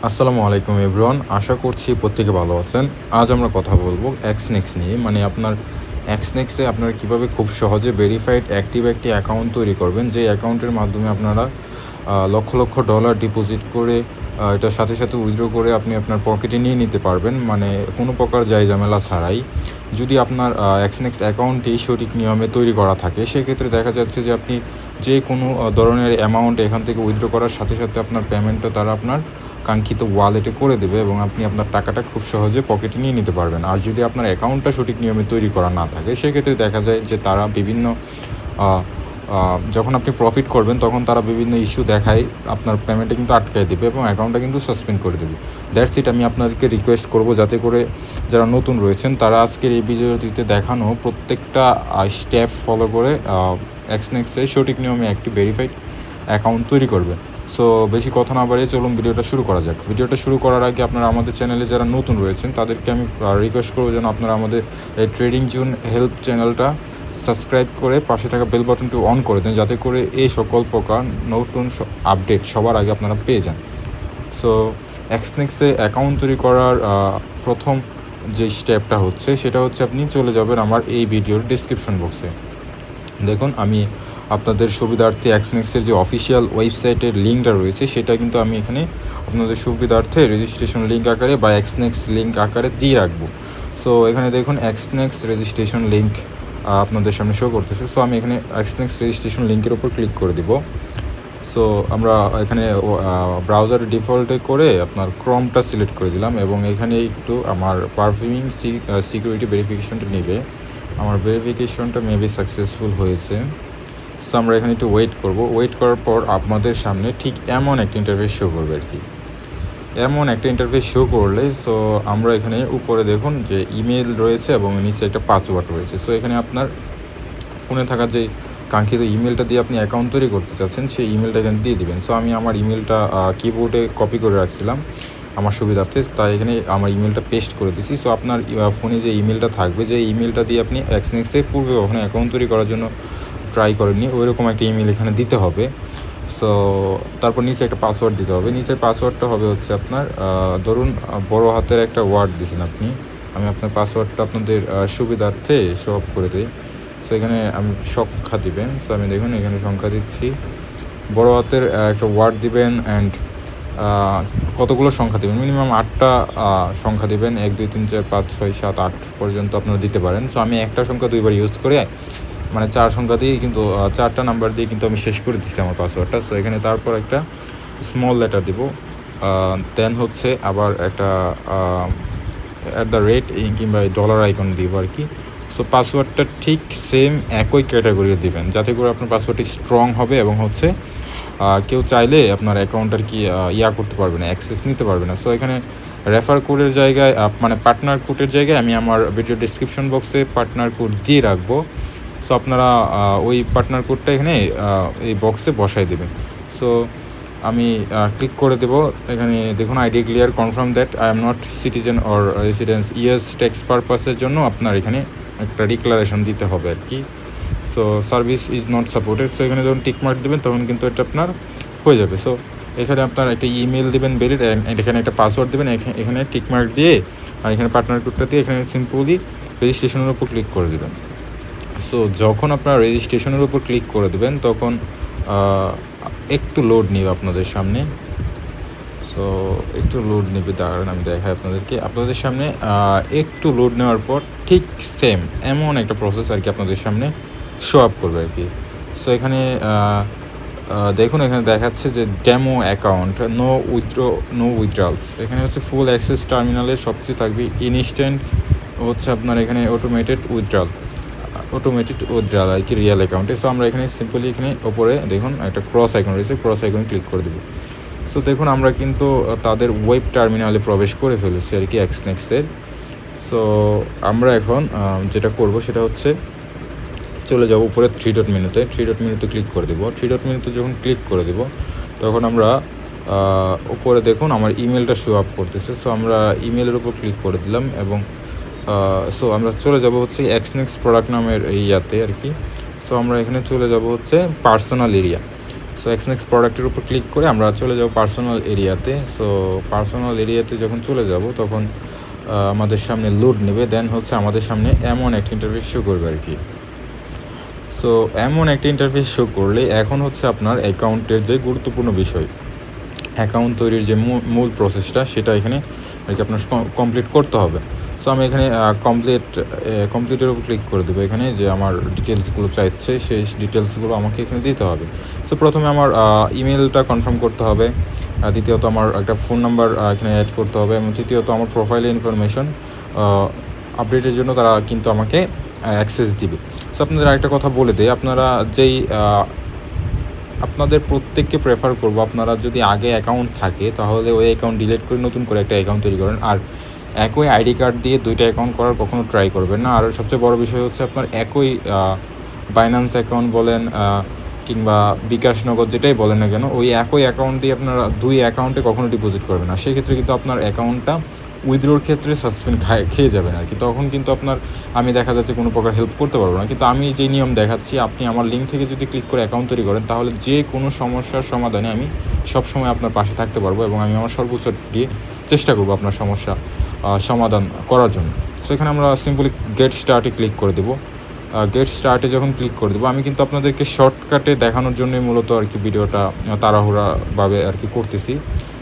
আসসালামু আলাইকুম এভরিওয়ান, আশা করছি প্রত্যেকে ভালো আছেন। আজ আমরা কথা বলবো এক্সনেক্স নিয়ে। মানে আপনার এক্সনেক্সে আপনারা কীভাবে খুব সহজে ভেরিফাইড অ্যাক্টিভ একটি অ্যাকাউন্ট তৈরি করবেন, যে অ্যাকাউন্টের মাধ্যমে আপনারা লক্ষ লক্ষ ডলার ডিপোজিট করে এটার সাথে সাথে উইথড্র করে আপনি আপনার পকেটে নিয়ে নিতে পারবেন, মানে কোনো প্রকার ঝামেলা ছাড়াই। যদি আপনার এক্সনেক্স অ্যাকাউন্টটি সঠিক নিয়মে তৈরি করা থাকে, সেক্ষেত্রে দেখা যাচ্ছে যে আপনি যে কোনো ধরনের অ্যামাউন্ট এখান থেকে উইথড্র করার সাথে সাথে আপনার পেমেন্টটা তারা আপনার কাঙ্ক্ষিত ওয়ালেটে করে দেবে এবং আপনি আপনার টাকাটা খুব সহজে পকেটে নিয়ে নিতে পারবেন। আর যদি আপনার অ্যাকাউন্টটা সঠিক নিয়মে তৈরি করা না থাকে, সেক্ষেত্রে দেখা যায় যে তারা বিভিন্ন যখন আপনি প্রফিট করবেন তখন তারা বিভিন্ন ইস্যু দেখায়, আপনার পেমেন্টটা কিন্তু আটকায় দেবে এবং অ্যাকাউন্টটা কিন্তু সাসপেন্ড করে দেবে। That's it. আমি আপনাদেরকে রিকোয়েস্ট করব যাতে করে যারা নতুন রয়েছেন তারা আজকের এই ভিডিওটিতে দেখানো প্রত্যেকটা স্টেপ ফলো করে এক্সনেক্সে সঠিক নিয়মে একটি ভেরিফাইড অ্যাকাউন্ট তৈরি করবেন। সো বেশি কথা না বাড়িয়ে চলুন ভিডিওটা শুরু করা যাক। ভিডিওটা শুরু করার আগে আপনারা আমাদের চ্যানেলে যারা নতুন রয়েছেন তাদেরকে আমি রিকোয়েস্ট করবো যেন আপনারা আমাদের এই ট্রেডিং জোন হেল্প চ্যানেলটা সাবস্ক্রাইব করে পাশে থাকা বেল বাটনটি অন করে দেন, যাতে করে এই সকল প্রকার নতুন আপডেট সবার আগে আপনারা পেয়ে যান। সো এক্সনেক্সে অ্যাকাউন্ট তৈরি করার প্রথম যে স্টেপটা হচ্ছে সেটা হচ্ছে আপনি চলে যাবেন আমার এই ভিডিওর ডিসক্রিপশন বক্সে। দেখুন, আমি আপনাদের সুবিধার্থে এক্সনেক্সের যে অফিসিয়াল ওয়েবসাইটের লিঙ্কটা রয়েছে সেটা কিন্তু আমি এখানে আপনাদের সুবিধার্থে রেজিস্ট্রেশন লিঙ্ক আকারে বা এক্সনেক্স লিঙ্ক আকারে দিয়ে রাখবো। সো এখানে দেখুন এক্সনেক্স রেজিস্ট্রেশন লিঙ্ক আপনাদের সামনে শো করতেছে। সো আমি এখানে এক্সনেক্স রেজিস্ট্রেশন লিঙ্কের উপর ক্লিক করে দিব। সো আমরা এখানে ব্রাউজার ডিফল্টে করে আপনার ক্রমটা সিলেক্ট করে দিলাম এবং এখানে একটু আমার পারফর্মিং সিকিউরিটি ভেরিফিকেশনটা নেবে। আমার ভেরিফিকেশনটা মেবি সাকসেসফুল হয়েছে। সো আমরা এখানে একটু ওয়েট করব। ওয়েট করার পর আপনাদের সামনে ঠিক এমন একটা ইন্টারফেস শো করবে আর কি। এমন একটা ইন্টারফেস শো করলে সো আমরা এখানে উপরে দেখুন যে ইমেল রয়েছে এবং নিচে একটা পাসওয়ার্ড রয়েছে। সো এখানে আপনার ফোনে থাকা যে কাঙ্ক্ষিত ইমেলটা দিয়ে আপনি অ্যাকাউন্ট তৈরি করতে চাচ্ছেন সেই ইমেলটা এখানে দিয়ে দিবেন। সো আমি আমার ইমেলটা কিবোর্ডে কপি করে রাখছিলাম আমার সুবিধার্থে, তাই এখানে আমার ইমেলটা পেস্ট করে দিছি। সো আপনার ফোনে যে ইমেলটা থাকবে, যে ইমেলটা দিয়ে আপনি এক্সনেক্সে পূর্বে কখনো অ্যাকাউন্ট তৈরি করার জন্য ট্রাই করেননি, ওই রকম একটা ইমেল এখানে দিতে হবে। সো তারপর নিচে একটা পাসওয়ার্ড দিতে হবে। নিচের পাসওয়ার্ডটা হবে হচ্ছে আপনার ধরুন বড় হাতের একটা ওয়ার্ড দিয়েছেন আপনি। আমি আপনার পাসওয়ার্ডটা আপনাদের সুবিধার্থে শো অফ করে দিই। সো এখানে আমি সংখ্যা দিবেন। সো আমি দেখুন এখানে সংখ্যা দিচ্ছি, বড় হাতের একটা ওয়ার্ড দিবেন অ্যান্ড কতগুলো সংখ্যা দেবেন, মিনিমাম 8টা সংখ্যা দিবেন। 1 2 3 4 5 6 7 8 পর্যন্ত আপনারা দিতে পারেন। সো আমি একটা সংখ্যা দুইবার ইউজ করে মানে 4 সংখ্যা দিয়ে কিন্তু 4টা নাম্বার দিয়ে কিন্তু আমি শেষ করে দিচ্ছি আমার পাসওয়ার্ডটা। সো এখানে তারপর একটা স্মল লেটার দিব, দেন হচ্ছে আবার একটা @ কিংবা ডলার আইকন দিব আর কি। সো পাসওয়ার্ডটা ঠিক সেম একই ক্যাটাগরিতে দিবেন, যাতে করে আপনার পাসওয়ার্ডটি স্ট্রং হবে এবং হচ্ছে কেউ চাইলে আপনার অ্যাকাউন্ট আর কি করতে পারবে না, অ্যাক্সেস নিতে পারবে না। সো এখানে রেফার কোডের জায়গায় মানে পার্টনার কোডের জায়গায় আমি আমার ভিডিও ডিসক্রিপশন বক্সে পার্টনার কোড দিয়ে রাখবো। সো আপনারা ওই পার্টনার কোডটা এখানে এই বক্সে বসাই দেবেন। সো আমি ক্লিক করে দেবো। এখানে দেখুন ID clear, confirm that I am not citizen or residence, yes tax পারপাসের জন্য আপনার এখানে একটা ডিক্লারেশন দিতে হবে আর কি। So service is not supported. So এখানে যখন টিকমার্ক দেবেন তখন কিন্তু এটা আপনার হয়ে যাবে। সো এখানে আপনার একটা ইমেল দেবেন ভ্যালিড, এখানে একটা পাসওয়ার্ড দেবেন, এখানে টিকমার্ক দিয়ে আর এখানে পার্টনার কোডটা দিয়ে এখানে সিম্পলি রেজিস্ট্রেশনের উপর ক্লিক করে দেবেন। সো যখন আপনারা রেজিস্ট্রেশনের উপর ক্লিক করে দেবেন তখন একটু লোড নেবে আপনাদের সামনে। সো একটু লোড নেবে, দাঁড়ান আমি দেখাই আপনাদেরকে। আপনাদের সামনে একটু লোড নেওয়ার পর ঠিক সেম এমন একটা প্রসেস আর কি আপনাদের সামনে শো আপ করবে আর কি। সো এখানে দেখুন এখানে দেখাচ্ছে যে ডেমো অ্যাকাউন্ট, নো উইথড্রলস। এখানে হচ্ছে ফুল অ্যাক্সেস টার্মিনালের সবচেয়ে থাকবে ইনস্ট্যান্ট হচ্ছে আপনার এখানে অটোমেটেড উইথড্রল আর কি রিয়েল অ্যাকাউন্টে। সো আমরা এখানে সিম্পলি এখানে ওপরে দেখুন একটা ক্রস আইকন রয়েছে, ক্রস আইকনে ক্লিক করে দেবো। সো দেখুন আমরা কিন্তু তাদের ওয়েব টার্মিনালে প্রবেশ করে ফেলেছি আর কি এক্সনেক্সের। সো আমরা এখন যেটা করব সেটা হচ্ছে চলে যাব উপরে 3 ডট মেনুতে ক্লিক করে দেবো। 3 ডট মেনুতে যখন ক্লিক করে দেবো তখন আমরা উপরে দেখুন আমার ইমেলটা শো আপ করতেছে। সো আমরা ইমেলের উপর ক্লিক করে দিলাম এবং সো আমরা চলে যাব হচ্ছে এক্সনেক্স প্রোডাক্ট নামের ইয়াতে আর কি। সো আমরা এখানে চলে যাব হচ্ছে পার্সোনাল এরিয়া। সো এক্সনেক্স প্রোডাক্টের উপর ক্লিক করে আমরা চলে যাব পার্সোনাল এরিয়াতে। সো পার্সোনাল এরিয়াতে যখন চলে যাব তখন আমাদের সামনে লোড নেবে, দেন হচ্ছে আমাদের সামনে এমন একটা ইন্টারফেস শো করবে আর কি। সো এমন একটা ইন্টারফেস শো করলে এখন হচ্ছে আপনার অ্যাকাউন্টের যে গুরুত্বপূর্ণ বিষয়, অ্যাকাউন্ট তৈরির যে মূল প্রসেসটা সেটা এখানে আর কি আপনার কমপ্লিট করতে হবে। সো আমি এখানে কমপ্লিটের উপর ক্লিক করে দেবো। এখানে যে আমার ডিটেলসগুলো চাইছে সেই ডিটেলসগুলো আমাকে এখানে দিতে হবে। সো প্রথমে আমার ইমেলটা কনফার্ম করতে হবে, দ্বিতীয়ত আমার একটা ফোন নাম্বার এখানে অ্যাড করতে হবে, এবং তৃতীয়ত আমার প্রোফাইলের ইনফরমেশন আপডেটের জন্য তারা কিন্তু আমাকে অ্যাক্সেস দিবে। সো আপনাদের আরেকটা কথা বলে দেয়, আপনারা যেই আপনাদের প্রত্যেককে প্রেফার করবো, আপনারা যদি আগে অ্যাকাউন্ট থাকে তাহলে ওই অ্যাকাউন্ট ডিলিট করে নতুন করে একটা অ্যাকাউন্ট তৈরি করেন, আর একই আইডি কার্ড দিয়ে দুইটা অ্যাকাউন্ট করার কখনো ট্রাই করবেন না। আর সবচেয়ে বড় বিষয় হচ্ছে আপনার একই বাইন্যান্স অ্যাকাউন্ট বলেন কিংবা বিকাশ নগদ যেটাই বলেন না কেন, ওই একই অ্যাকাউন্ট দিয়ে আপনারা দুই অ্যাকাউন্টে কখনো ডিপোজিট করবেন না। সেক্ষেত্রে কিন্তু আপনার অ্যাকাউন্টটা উইথড্রোর ক্ষেত্রে সাসপেন্ড খেয়ে যাবেন আর কি। তখন কিন্তু আপনার আমি দেখা যাচ্ছে কোনো প্রকার হেল্প করতে পারবো না। কিন্তু আমি যে নিয়ম দেখাচ্ছি, আপনি আমার লিঙ্ক থেকে যদি ক্লিক করে অ্যাকাউন্ট তৈরি করেন তাহলে যে কোনো সমস্যার সমাধানে আমি সবসময় আপনার পাশে থাকতে পারবো, এবং আমি আমার সর্বোচ্চ দিয়ে চেষ্টা করবো আপনার সমস্যা সমাধান করার জন্য। সো এখানে আমরা সিম্পলি গেট স্টার্টে ক্লিক করে দেবো। গেট স্টার্টে যখন ক্লিক করে দেবো, আমি কিন্তু আপনাদেরকে শর্টকাটে দেখানোর জন্যই মূলত আর কি ভিডিওটা তাড়াহুড়াভাবে আর কি করতেছি।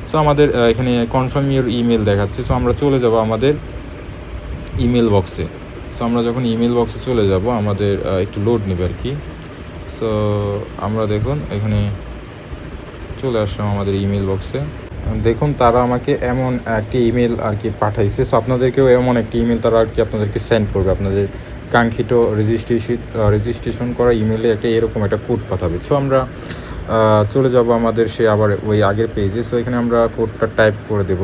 সো আমাদের এখানে কনফার্ম ইউর ইমেল দেখাচ্ছে। সো আমরা চলে যাব আমাদের ইমেল বক্সে। সো আমরা যখন ইমেল বক্সে চলে যাব আমাদের একটু লোড নেবে আর কি। সো আমরা দেখুন এখানে চলে আসলাম আমাদের ইমেল বক্সে। দেখুন তারা আমাকে এমন একটি ইমেল আর কি পাঠাইছে। সো আপনাদেরকেও এমন একটি ইমেল তারা আর কি আপনাদেরকে সেন্ড করবে, আপনাদের কাঙ্ক্ষিত রেজিস্ট্রেশন করা ইমেলে একটা এরকম একটা কোড পাঠাবে। সো আমরা চলে যাব আমাদের সে আবার ওই আগের পেজে। সো এখানে আমরা কোডটা টাইপ করে দেব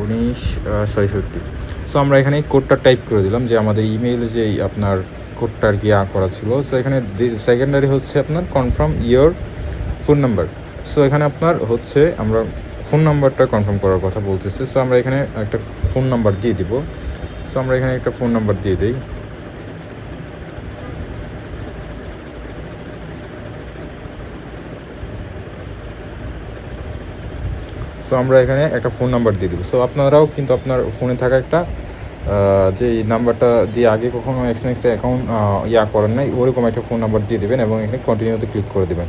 1966। সো আমরা এখানে কোডটা টাইপ করে দিলাম, যে আমাদের ইমেইলে যে আপনার কোডটা আর কি করা ছিল। সো এখানে সেকেন্ডারি হচ্ছে আপনার confirm your phone number. So এখানে আপনার হচ্ছে আমরা ফোন নাম্বারটা কনফার্ম করার কথা বলতেছে। সো আমরা এখানে একটা ফোন নাম্বার দিয়ে দিব। সো আমরা এখানে একটা ফোন নাম্বার দিয়ে দিই। সো আমরা এখানে একটা ফোন নাম্বার দিয়ে দেবো। সো আপনারাও কিন্তু আপনার ফোনে থাকা একটা যে নাম্বারটা দিয়ে আগে কখনো এক্সনেক্স অ্যাকাউন্ট করেন নাই, ওরকম একটা ফোন নাম্বার দিয়ে দেবেন এবং এখানে কন্টিনিউতে ক্লিক করে দেবেন।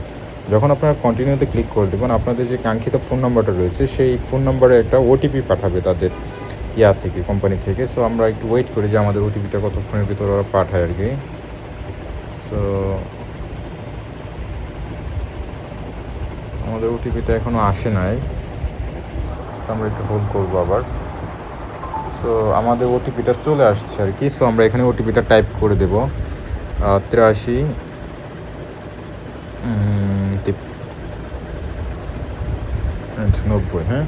যখন আপনারা কন্টিনিউতে ক্লিক করে দেবেন, আপনাদের যে কাঙ্ক্ষিত ফোন নাম্বারটা রয়েছে সেই ফোন নাম্বারে একটা ওটিপি পাঠাবে তাদের থেকে, কোম্পানি থেকে। সো আমরা একটু ওয়েট করি যে আমাদের ওটিপিটা কতক্ষণের ভিতরে ওরা পাঠায় আর কি। সো আমাদের ওটিপিটা এখনও আসে নাই, আমরা একটু হোল্ড করবো আবার। সো আমাদের ওটিপিটা চলে আসছে আর কি। সো আমরা এখানে ওটিপিটা টাইপ করে দেব 83 90। হ্যাঁ,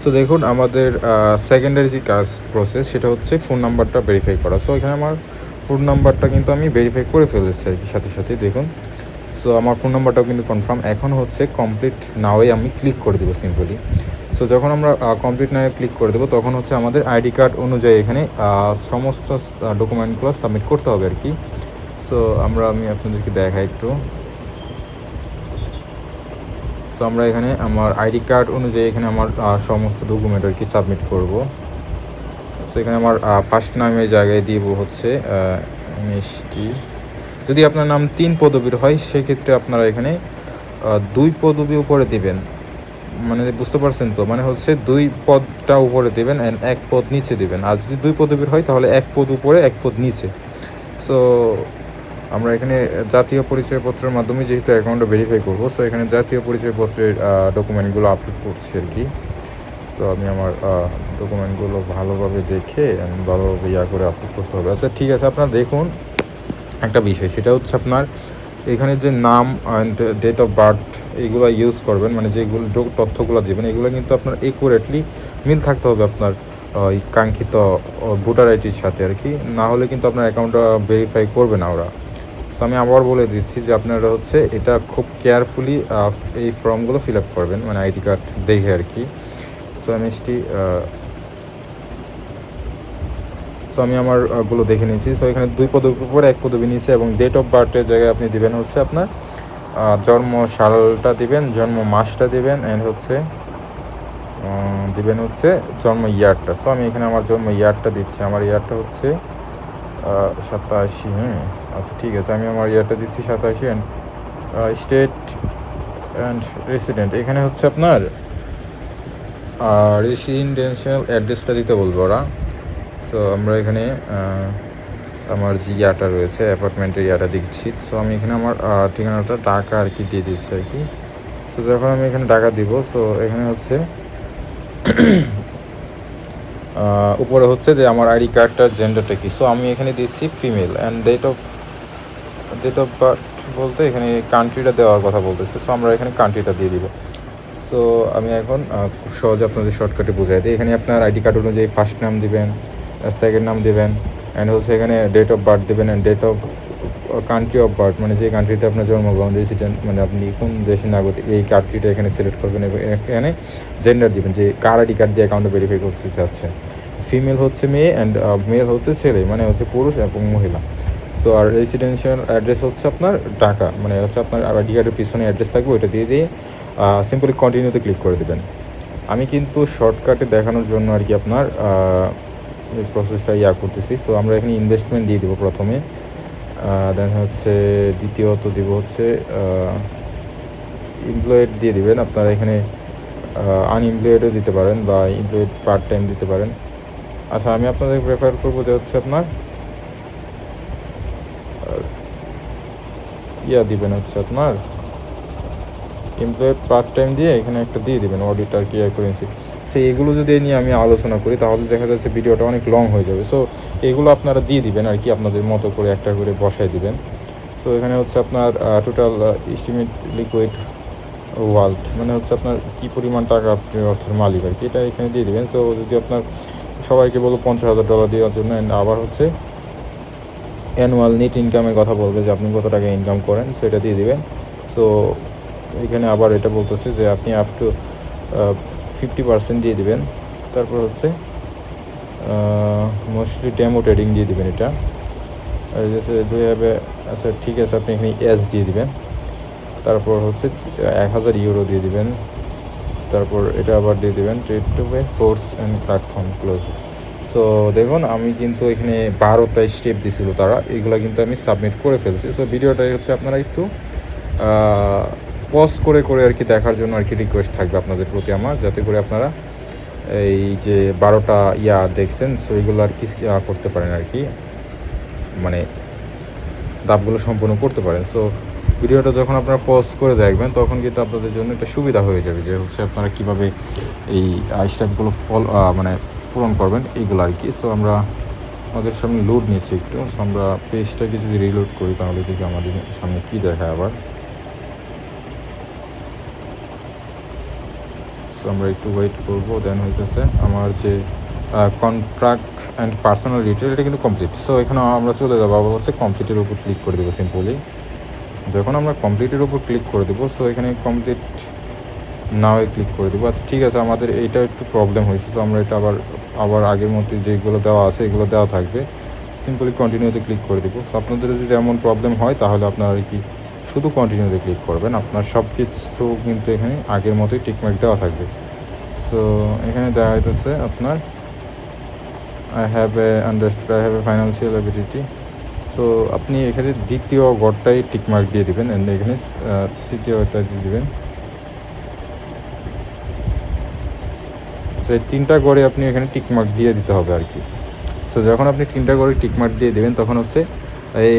সো দেখুন আমাদের সেকেন্ডারি যে কাজ প্রসেস সেটা হচ্ছে ফোন নাম্বারটা ভেরিফাই করা। সো এখানে আমার ফোন নাম্বারটা কিন্তু আমি ভেরিফাই করে ফেলেছি আর কি সাথে সাথে, দেখুন। সো আমার ফোন নাম্বারটাও কিন্তু কনফার্ম। এখন হচ্ছে কমপ্লিট নাওয়ে আমি ক্লিক করে দেবো সিম্পলি। সো যখন আমরা কমপ্লিট নাওয়ে ক্লিক করে দেবো তখন হচ্ছে আমাদের আইডি কার্ড অনুযায়ী এখানে সমস্ত ডকুমেন্টগুলো সাবমিট করতে হবে আর কি। সো আমি আপনাদেরকে দেখাই একটু। সো আমরা এখানে আমার আইডি কার্ড অনুযায়ী এখানে আমার সমস্ত ডকুমেন্ট আর কি সাবমিট করব। সো এখানে আমার ফার্স্ট নামের জায়গায় দিব হচ্ছে মিষ্টি। যদি আপনার নাম 3 পদবীর হয় সেক্ষেত্রে আপনারা এখানে 2 পদবী উপরে দিবেন, মানে বুঝতে পারছেন তো, মানে হচ্ছে 2 পদটা উপরে দেবেন অ্যান্ড 1 পদ নিচে দেবেন। আর যদি 2 পদবীর হয় তাহলে 1 পদ উপরে 1 পদ নিচে। সো আমরা এখানে জাতীয় পরিচয়পত্রের মাধ্যমে যেহেতু অ্যাকাউন্টটা ভেরিফাই করবো, সো এখানে জাতীয় পরিচয়পত্রের ডকুমেন্টগুলো আপলোড করছি আর কি। সো আমি আমার ডকুমেন্টগুলো ভালোভাবে দেখে ভালোভাবে করে আপলোড করতে হবে। আচ্ছা ঠিক আছে, আপনারা দেখুন একটা বিষয়, সেটা হচ্ছে আপনার এখানে যে নাম অ্যান্ড ডেট অফ বার্থ এইগুলো ইউজ করবেন, মানে যেগুলো তথ্যগুলো দেবেন এগুলো কিন্তু আপনার একুরেটলি মিল থাকতে হবে আপনার ওই কাঙ্ক্ষিত ভোটার আইডির সাথে আর কি, না হলে কিন্তু আপনার অ্যাকাউন্টটা ভেরিফাই করবে না ওরা। সো আমি আবার বলে দিচ্ছি যে আপনারা হচ্ছে এটা খুব কেয়ারফুলি এই ফর্মগুলো ফিল আপ করবেন, মানে আইডি কার্ড দেখে আর কি। সো আমি আমার গুলো দেখে নিয়েছি। সো এখানে 2 পদবীর উপরে 1 পদবী নিচে এবং ডেট অফ বার্থের জায়গায় আপনি দেবেন হচ্ছে আপনার জন্ম সালটা দিবেন, জন্ম মাসটা দিবেন, অ্যান্ড হচ্ছে দিবেন হচ্ছে জন্ম ইয়ারটা। সো আমি এখানে আমার জন্ম ইয়ারটা দিচ্ছি। আমার ইয়ারটা হচ্ছে 87। হ্যাঁ, আচ্ছা ঠিক আছে, আমি আমার ইয়ারটা দিচ্ছি 87। অ্যান্ড স্টেট অ্যান্ড রেসিডেন্ট, এখানে হচ্ছে আপনার রেসিডেন্সিয়াল অ্যাড্রেসটা দিতে বলবো ওরা। সো আমরা এখানে আমার যে ইয়াটা রয়েছে অ্যাপার্টমেন্টের ইয়াটা দিচ্ছি। সো আমি এখানে আমার ঠিকানাটা ঢাকা আর কি দিয়ে দিচ্ছি আর কি। সো যখন আমি এখানে ঢাকা দিব, সো এখানে হচ্ছে উপরে হচ্ছে যে আমার আইডি কার্ডটার জেন্ডারটা কি। সো আমি এখানে দিচ্ছি female, and date of birth বলতে এখানে কান্ট্রিটা দেওয়ার কথা বলতেছে। সো আমরা এখানে কান্ট্রিটা দিয়ে দিব। সো আমি এখন খুব সহজে আপনাদের শর্টকাটে বোঝাই দিই। এখানে আপনার আইডি কার্ড অনুযায়ী ফার্স্ট নাম দিবেন, সেকেন্ড নাম দেবেন, অ্যান্ড হচ্ছে এখানে ডেট অফ বার্থ দেবেন, and date of country of birth মানে যে কান্ট্রিতে আপনার জন্মগ্রহণ, রেসিডেন্ট মানে আপনি কোন দেশের নাগরিক, এই কান্ট্রিটা এখানে সিলেক্ট করবেন। এবং এখানে জেন্ডার দিবেন, যে কার আইডি কার্ড দিয়ে অ্যাকাউন্টে ভেরিফাই করতে চাচ্ছেন। ফিমেল হচ্ছে মেয়ে, অ্যান্ড মেল হচ্ছে ছেলে, মানে হচ্ছে পুরুষ এবং মহিলা। সো আর রেসিডেন্সিয়াল অ্যাড্রেস হচ্ছে আপনার ঢাকা, মানে হচ্ছে আপনার আইডি কার্ডের পিছনে অ্যাড্রেস থাকবে, ওইটা দিয়ে সিম্পলি কন্টিনিউতে ক্লিক করে দেবেন। আমি কিন্তু শর্টকাটে দেখানোর জন্য আর কি আপনার এই প্রসেসটা করতেছি। সো আমরা এখানে ইনভেস্টমেন্ট দিয়ে দেবো প্রথমে, দেন হচ্ছে দ্বিতীয়ত দিব হচ্ছে এমপ্লয়েড দিয়ে দিবেন। আপনারা এখানে আনএমপ্লয়েডও দিতে পারেন বা এমপ্লয়েড পার্ট টাইম দিতে পারেন। আচ্ছা, আমি আপনাদের প্রেফার করবো যে হচ্ছে আপনার দিবেন হচ্ছে আপনার এমপ্লয়েড পার্ট টাইম দিয়ে এখানে একটা দিয়ে দেবেন অডিটার কি কারেন্সি। সো এগুলো যদি নিয়ে আমি আলোচনা করি তাহলে দেখা যাচ্ছে ভিডিওটা অনেক লং হয়ে যাবে। সো এগুলো আপনারা দিয়ে দিবেন আর কি, আপনাদের মতো করে একটা করে বসাই দিবেন। সো এখানে হচ্ছে আপনার টোটাল এস্টিমেট লিকুইড ওয়ার্ল্ড মানে হচ্ছে আপনার কী পরিমাণ টাকা আপনি অর্থের মালিক আর কি, এটা এখানে দিয়ে দেবেন। সো যদি আপনার সবাইকে বলবো $50,000 দেওয়ার জন্য, অ্যান্ড আবার হচ্ছে অ্যানুয়াল নেট ইনকামের কথা বলবে যে আপনি কত টাকা ইনকাম করেন, সো এটা দিয়ে দেবেন। সো এখানে আবার এটা বলতেছে যে আপনি আপ টু 50% দিয়ে দিবেন। তারপর হচ্ছে মোস্টলি ডেমো ট্রেডিং দিয়ে দিবেন এটা। আচ্ছা ঠিক আছে, আপনি এখানে দিয়ে দিবেন। তারপর হচ্ছে 1,000 ইউরো দিয়ে দিবেন। তারপর এটা আবার দিয়ে দিবেন trade to pay force and platform close. So দেখুন আমি কিন্তু এখানে 12টা স্টেপ দিয়েছিল তারা, এগুলো কিন্তু আমি সাবমিট করে ফেলছি। সো ভিডিওটা হচ্ছে আপনারা একটু পজ করে করে আর কি দেখার জন্য আর কি রিকোয়েস্ট থাকবে আপনাদের প্রতি আমার, যাতে করে আপনারা এই যে 12টা দেখছেন সো এইগুলো আর কি করতে পারেন আর কি, মানে ধাপগুলো সম্পূর্ণ করতে পারেন। সো ভিডিওটা যখন আপনারা পজ করে দেখবেন তখন কিন্তু আপনাদের জন্য এটা সুবিধা হয়ে যাবে যে হচ্ছে আপনারা কীভাবে এই স্টেপগুলো মানে পূরণ করবেন এইগুলো আর কি। সো আমরা আমাদের সামনে লোড নিচ্ছি একটু। সো আমরা পেজটাকে যদি রিলোড করি তাহলে দেখি আমাদের সামনে কী দেখায় আবার। সো আমরা একটু ওয়েট করবো। দেন হইতেছে আমার যে কন্ট্রাক্ট অ্যান্ড পার্সোনাল ডিটেল, এটা কিন্তু কমপ্লিট। সো এখানে আমরা চলে যাবো আবার হচ্ছে কমপ্লিটের উপর ক্লিক করে দেবো সিম্পলি। যখন আমরা কমপ্লিটের উপর ক্লিক করে দেবো সো এখানে কমপ্লিট নাওয়ে ক্লিক করে দেবো। আচ্ছা ঠিক আছে, আমাদের এইটা একটু প্রবলেম হয়েছে। সো আমরা এটা আবার আগের মধ্যে যেগুলো দেওয়া আছে এগুলো দেওয়া থাকবে, সিম্পলি কন্টিনিউতে ক্লিক করে দেবো। সো আপনাদের যদি এমন প্রবলেম হয় তাহলে আপনারা কি শুধু কন্টিনিউতে ক্লিক করবেন, আপনার সব কিছু কিন্তু এখানে আগের মতোই টিকমার্ক দেওয়া থাকবে। সো এখানে দেওয়া হইতেছে আপনার I have a financial ability. So আপনি এখানে দ্বিতীয় ঘরটাই টিকমার্ক দিয়ে দেবেন, অ্যান্ড এখানে তৃতীয়টা দিয়ে দেবেন। সো এই 3টা ঘরে আপনি এখানে টিকমার্ক দিয়ে দিতে হবে আর কি। সো যখন আপনি 3টা ঘরে টিকমার্ক দিয়ে দেবেন তখন হচ্ছে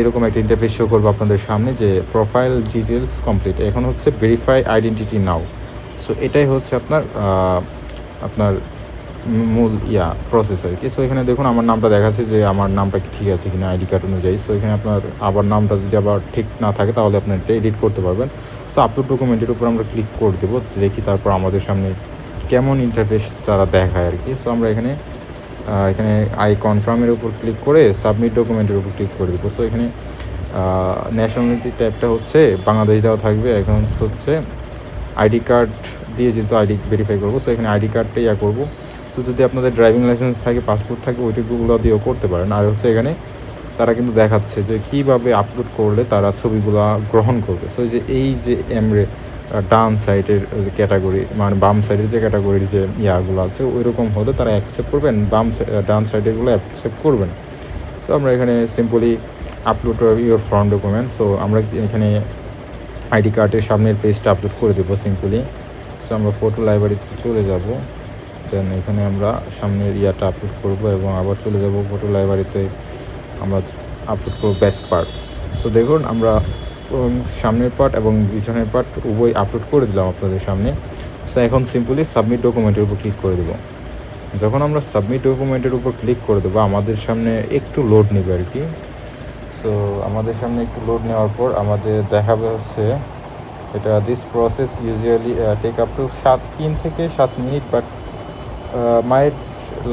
এরকম একটা ইন্টারফেস শো করবে আপনাদের সামনে যে প্রোফাইল ডিটেলস কমপ্লিট, এখন হচ্ছে ভেরিফাই আইডেন্টিটি নাও। সো এটাই হচ্ছে আপনার মূল প্রসেস আর কি। সো এখানে দেখুন আমার নামটা দেখাচ্ছে যে আমার নামটা কি ঠিক আছে কিনা আইডি কার্ড অনুযায়ী। সো এখানে আপনার আবার নামটা যদি আবার ঠিক না থাকে তাহলে আপনি এটা এডিট করতে পারবেন। সো আপলোড ডকুমেন্টের উপর আমরা ক্লিক করে দেবো, দেখি তারপর আমাদের সামনে কেমন ইন্টারফেস তারা দেখায় আর কি। সো আমরা এখানে আই কনফার্মের উপর ক্লিক করে সাবমিট ডকুমেন্টের উপর ক্লিক করে দেবো। সো এখানে ন্যাশনালিটি ট্যাবটা হচ্ছে বাংলাদেশ দেওয়া থাকবে। এখন হচ্ছে আইডি কার্ড দিয়ে যেহেতু আইডি ভেরিফাই করবো, সো এখানে আইডি কার্ডটাই করবো। সো যদি আপনাদের ড্রাইভিং লাইসেন্স থাকে, পাসপোর্ট থাকে, ওইটুকুগুলো দিয়েও করতে পারেন। আর হচ্ছে এখানে তারা কিন্তু দেখাচ্ছে যে কীভাবে আপলোড করলে তারা ছবিগুলো গ্রহণ করবে। সো এই যে এমরে ডান সাইডের যে ক্যাটাগরি মানে বাম সাইডের যে ক্যাটাগরির যে ইয়াগুলো আছে ওই রকম হলে তারা অ্যাকসেপ্ট করবেন, ডান সাইডেরগুলো অ্যাকসেপ্ট করবেন। সো আমরা এখানে simply upload your front document. So আমরা এখানে আইডি কার্ডের সামনের পেজটা আপলোড করে দেবো সিম্পলি। সো আমরা ফটো লাইব্রেরিতে চলে যাব, দেন এখানে আমরা সামনের ইয়াটা আপলোড করব এবং আবার চলে যাব ফটো লাইব্রেরিতে, আমরা আপলোড করব ব্যাক পার্ট। সো দেখুন আমরা সামনের পার্ট এবং পিছনের পার্ট উভয় আপলোড করে দিলাম আপনাদের সামনে। সো এখন সিম্পলি সাবমিট ডকুমেন্টের উপর ক্লিক করে দেবো। যখন আমরা সাবমিট ডকুমেন্টের উপর ক্লিক করে দেবো আমাদের সামনে একটু লোড নেবে আর কি। সো আমাদের সামনে একটু লোড নেওয়ার পর আমাদের দেখাবে হচ্ছে এটা this process usually take up to 3 থেকে 7 minute, but might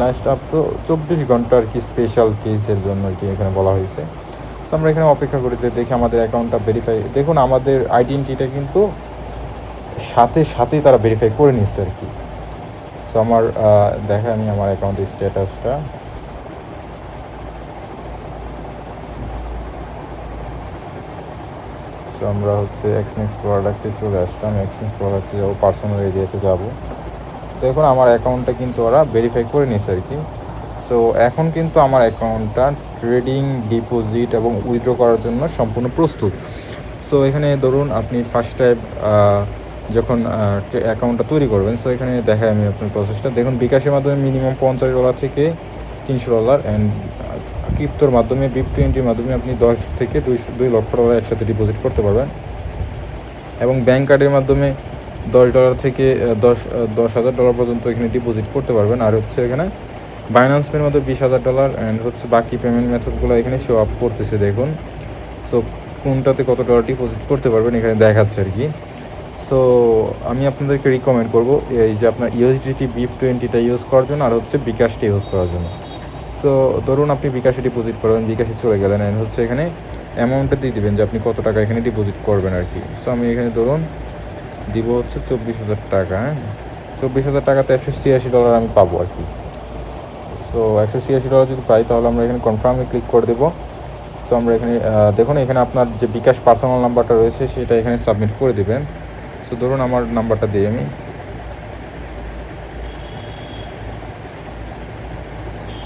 last up to 24 ঘন্টা আর কি, স্পেশাল কেসের জন্য আর কি এখানে বলা হয়েছে। সো আমরা এখানে অপেক্ষা করি যে দেখি আমাদের অ্যাকাউন্টটা ভেরিফাই। দেখুন আমাদের আইডেন্টিটিটা কিন্তু সাথেই তারা ভেরিফাই করে নিচ্ছে আর কি। সো আমার দেখায় আমি আমার অ্যাকাউন্টের স্ট্যাটাসটা। সো আমরা হচ্ছে এক্সনেক্স প্রোডাক্টে চলে আসলাম, এক্সনেক্স প্রোডাক্টে যাবো, পার্সোনাল এরিয়াতে যাব। তো এখন আমার অ্যাকাউন্টটা কিন্তু ওরা ভেরিফাই করে নিয়েছে আর কি। সো এখন কিন্তু আমার অ্যাকাউন্টটা ট্রেডিং, ডিপোজিট এবং উইথড্র করার জন্য সম্পূর্ণ প্রস্তুত। সো এখানে ধরুন আপনি ফার্স্ট টাইম যখন অ্যাকাউন্টটা তৈরি করবেন, সো এখানে দেখায় আমি আপনার প্রসেসটা। দেখুন বিকাশের মাধ্যমে মিনিমাম $50 থেকে $300 অ্যান্ড ক্রিপ্টোর মাধ্যমে BIP20 মাধ্যমে আপনি 10 থেকে 2 লক্ষ ডলার একসাথে ডিপোজিট করতে পারবেন। এবং ব্যাঙ্ক কার্ডের মাধ্যমে $10 থেকে $10,000 পর্যন্ত এখানে ডিপোজিট করতে পারবেন। আর হচ্ছে এখানে বাইন্যান্স পের মধ্যে $20,000 অ্যান্ড হচ্ছে বাকি পেমেন্ট মেথডগুলো এখানে শো আপ করতেছে দেখুন। সো কোনটাতে কত ডলার ডিপোজিট করতে পারবেন এখানে দেখাচ্ছে আর কি। সো আমি আপনাদেরকে রিকমেন্ড করবো এই যে আপনার USDT BIP20টা ইউজ করার জন্য আর হচ্ছে বিকাশটা ইউজ করার জন্য। সো ধরুন আপনি বিকাশে ডিপোজিট করবেন, বিকাশে চলে গেলেন অ্যান্ড হচ্ছে এখানে অ্যামাউন্টটা দিয়ে দেবেন যে আপনি কত টাকা এখানে ডিপোজিট করবেন আর কি। সো আমি এখানে ধরুন দিব হচ্ছে 24,000 টাকা। হ্যাঁ, 24,000 টাকাতে $186 আমি পাবো আর কি। সো $186 যদি পাই তাহলে আমরা এখানে কনফার্মে ক্লিক করে দেবো। সো আমরা এখানে দেখুন এখানে আপনার যে বিকাশ পার্সোনাল নাম্বারটা রয়েছে সেটা এখানে সাবমিট করে দেবেন। সো ধরুন আমার নাম্বারটা দিই আমি।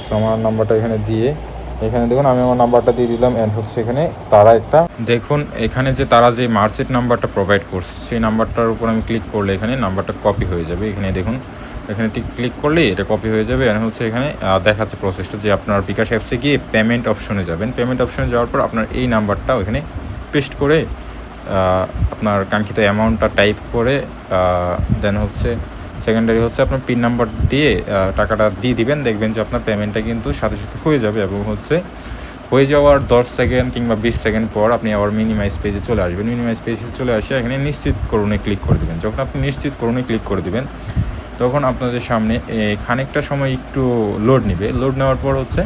সো আমার নাম্বারটা এখানে দিয়ে এখানে দেখুন আমি আমার নাম্বারটা দিয়ে দিলাম অ্যান্ড হচ্ছে এখানে তারা একটা দেখুন এখানে যে তারা যে মার্কশিট নাম্বারটা প্রোভাইড করছে সেই নাম্বারটার উপর আমি ক্লিক করলে এখানে নাম্বারটা কপি হয়ে যাবে। এখানে দেখুন এখানে ক্লিক করলেই এটা কপি হয়ে যাবে অ্যান্ড হচ্ছে এখানে দেখাচ্ছে প্রসেসটা যে আপনার বিকাশ অ্যাপসে গিয়ে পেমেন্ট অপশনে যাবেন। পেমেন্ট অপশনে যাওয়ার পর আপনার এই নাম্বারটা ওখানে পেস্ট করে আপনার কাঙ্ক্ষিত অ্যামাউন্টটা টাইপ করে দেন হচ্ছে সেকেন্ডারি হচ্ছে আপনার পিন নাম্বার দিয়ে টাকাটা দিয়ে দিবেন। দেখবেন যে আপনার পেমেন্টটা কিন্তু সাথে সাথে হয়ে যাবে এবং হচ্ছে হয়ে যাওয়ার 10 সেকেন্ড কিংবা 20 সেকেন্ড পর আপনি আবার মিনিমাইজ পেজে চলে আসবেন। মিনিমাইজ পেজে চলে আসে এখানে নিশ্চিত করুণে ক্লিক করে দেবেন। যখন আপনি নিশ্চিত করুণে ক্লিক করে দেবেন তখন আপনাদের সামনে খানিকটা সময় একটু লোড নেবে। লোড নেওয়ার পর হচ্ছে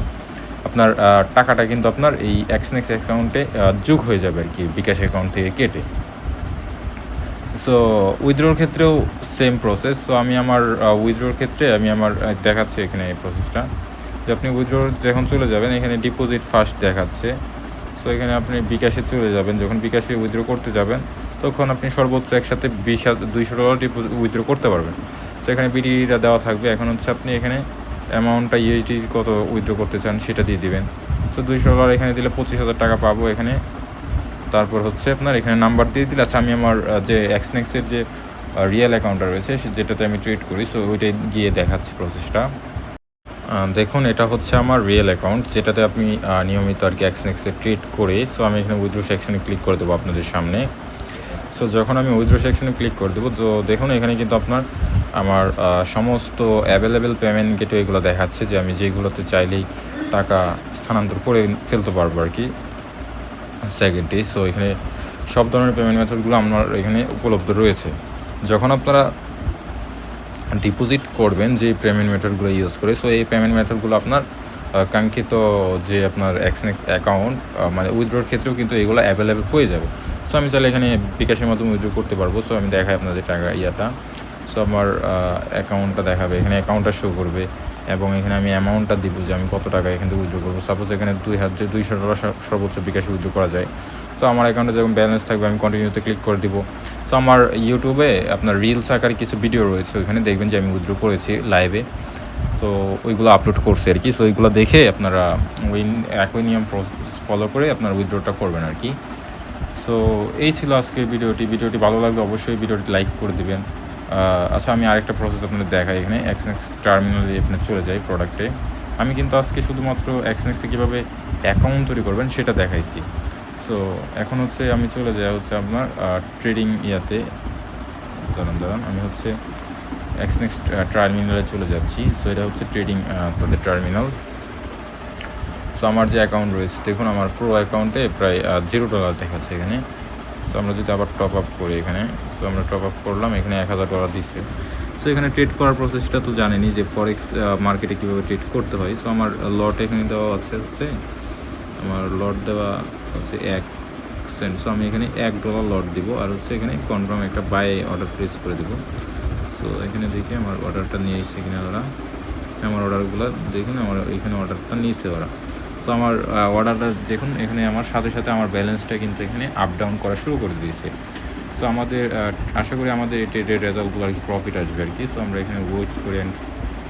আপনার টাকাটা কিন্তু আপনার এই এক্সনেক্স অ্যাকাউন্টে যোগ হয়ে যাবে আর কি, বিকাশ অ্যাকাউন্ট থেকে কেটে। সো উইথড্রোর ক্ষেত্রেও সেম প্রসেস। সো আমি আমার উইথড্রোর ক্ষেত্রে আমি আমার দেখাচ্ছি এখানে এই প্রসেসটা যে আপনি উইথড্রোর যখন চলে যাবেন এখানে ডিপোজিট ফার্স্ট দেখাচ্ছে। সো এখানে আপনি বিকাশে চলে যাবেন, যখন বিকাশে উইথড্রো করতে যাবেন তখন আপনি সর্বোচ্চ একসাথে $200 উইথড্রো করতে পারবেন। সো এখানে বিডিটা দেওয়া থাকবে। এখন হচ্ছে আপনি এখানে অ্যামাউন্টটা USD কত উইথড্রো করতে চান সেটা দিয়ে দিবেন। সো $200 এখানে দিলে 25,000 টাকা পাবো এখানে। তারপর হচ্ছে আপনার এখানে নাম্বার দিয়ে দিলে আচ্ছা আমি আমার যে এক্সনেক্সের যে রিয়েল অ্যাকাউন্টটা রয়েছে যেটাতে আমি ট্রেড করি সো ওইটাই গিয়ে দেখাচ্ছি প্রসেসটা। দেখুন এটা হচ্ছে আমার রিয়েল অ্যাকাউন্ট যেটাতে আপনি নিয়মিত আর কি এক্সনেক্সে ট্রেড করে। সো আমি এখানে উইথড্রো সেকশনে ক্লিক করে দেবো আপনাদের সামনে। সো যখন আমি উইথড্রো সেকশনে ক্লিক করে দেবো তো দেখুন এখানে কিন্তু আপনার আমার সমস্ত অ্যাভেলেবেল পেমেন্ট গেটওয়েগুলো দেখাচ্ছে যে আমি যেগুলোতে চাইলেই টাকা স্থানান্তর করে ফেলতে পারবো আর কি সেকেন্ডে। সো এখানে সব ধরনের পেমেন্ট মেথডগুলো আপনার এখানে উপলব্ধ রয়েছে। যখন আপনারা ডিপোজিট করবেন যে পেমেন্ট মেথডগুলো ইউজ করে সো এই পেমেন্ট মেথডগুলো আপনার কাঙ্ক্ষিত যে আপনার এক্সনেক্স অ্যাকাউন্ট মানে উইথড্রোর ক্ষেত্রেও কিন্তু এগুলো অ্যাভেলেবেল হয়ে যাবে। সো আমি চাইলে এখানে বিকাশের মাধ্যমে উইথড্রো করতে পারবো। সো আমি দেখাই আপনাদের টাকা ইয়াটা। সো আমার অ্যাকাউন্টটা দেখাবে, এখানে অ্যাকাউন্টটা শো করবে এবং এখানে আমি অ্যামাউন্টটা দিব যে আমি কত টাকা এখান থেকে উইথড্র করবো। সাপোজ এখানে $200 সর্বোচ্চ বিকাশে উইথড্র করা যায়। সো আমার অ্যাকাউন্টে যখন ব্যালেন্স থাকবে আমি কন্টিনিউতে ক্লিক করে দিব। সো আমার ইউটিউবে আপনার রিলস আকারে কিছু ভিডিও রয়েছে, ওইখানে দেখবেন যে আমি উইথড্র করেছি লাইভে। তো ওইগুলো আপলোড করছি আর কি। সো ওইগুলো দেখে আপনারা ওই একই নিয়ম ফলো করে আপনার উইথড্রটা করবেন আর কি। সো এই ছিল আজকের ভিডিওটি ভালো লাগলে অবশ্যই ভিডিওটি লাইক করে দিবেন। আচ্ছা, আমি আরেকটা প্রসেস আপনাদের দেখাই। এখানে XNX টার্মিনালে আপনার চলে যাই প্রোডাক্টে। আমি কিন্তু আজকে শুধুমাত্র XNX-এ কীভাবে অ্যাকাউন্ট তৈরি করবেন সেটা দেখাইছি। সো এখন হচ্ছে আমি চলে যাই হচ্ছে আপনার ট্রেডিং ইয়াতে। দাঁড়ান আমি হচ্ছে XNX টার্মিনালে চলে যাচ্ছি। সো এটা হচ্ছে ট্রেডিং তাদের টার্মিনাল। সো আমার যে অ্যাকাউন্ট রয়েছে দেখুন, আমার প্রো অ্যাকাউন্টে প্রায় $0 দেখাচ্ছে এখানে। সো আমরা যদি আবার টপ আপ করি এখানে, সো আমরা টপ আপ করলাম, এখানে $1000 দিচ্ছে। সো এখানে ট্রেড করার প্রসেসটা তো জানেনই যে ফরেক্স মার্কেটে কীভাবে ট্রেড করতে হয়। সো আমার লট এখানে দেওয়া আছে হচ্ছে, আমার লট দেওয়া হচ্ছে 1 সেন্ট। সো আমি এখানে $1 লট দিব, আর হচ্ছে এখানে কনফার্ম একটা বাই অর্ডার প্লেস করে দেবো। সো এখানে দেখি আমার অর্ডারটা নিয়ে এসেছে কিনা ওরা। আমার অর্ডারগুলো দেখুন, আমার এখানে অর্ডারটা নিয়েছে ওরা। সো আমার অর্ডারটা দেখুন, এখানে আমার সাথে সাথে আমার ব্যালেন্সটা কিন্তু এখানে আপ ডাউন করা শুরু করে দিয়েছে। সো আমাদের আশা করি আমাদের এই ট্রেডের রেজাল্টগুলো আর কি প্রফিট আসবে আর কি। সো আমরা এখানে ওয়েট করি।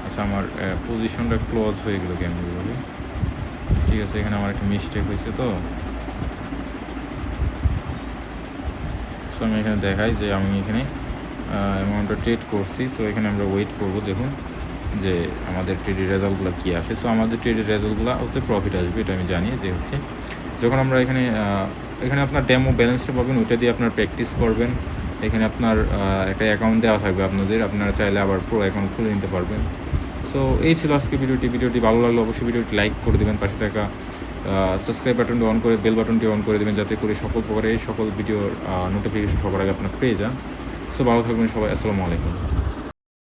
আচ্ছা, আমার পজিশনটা ক্লোজ হয়ে গেলো কেমন বলি, ঠিক আছে। এখানে আমার একটা মিস্টেক হয়েছে। তো সো আমি এখানে দেখাই যে আমি এখানে অ্যামাউন্টটা ট্রেড করছি। সো এখানে আমরা ওয়েট করবো, দেখুন যে আমাদের ট্রেডের রেজাল্টগুলো কী আসে। সো আমাদের ট্রেডের রেজাল্টগুলো হচ্ছে প্রফিট আসবে, এটা আমি জানি যে হচ্ছে যখন আমরা এখানে আপনার ডেমো ব্যালেন্সটা পাবেন, ওইটা দিয়ে আপনার প্র্যাকটিস করবেন। এখানে আপনার একটা অ্যাকাউন্ট দেওয়া থাকবে আপনাদের, আপনারা চাইলে আবার প্রো অ্যাকাউন্ট খুলে নিতে পারবেন। সো এই ছিল আজকে ভিডিওটি ভালো লাগলে অবশ্যই ভিডিওটি লাইক করে দেবেন, পাশে থাকা সাবস্ক্রাইব বাটনটি অন করে বেল বাটনটি অন করে দেবেন, যাতে করে সকল ভিডিওর নোটিফিকেশন সবার আগে আপনার পেয়ে যান। সো ভালো থাকবেন সবাই, আসসালামু আলাইকুম।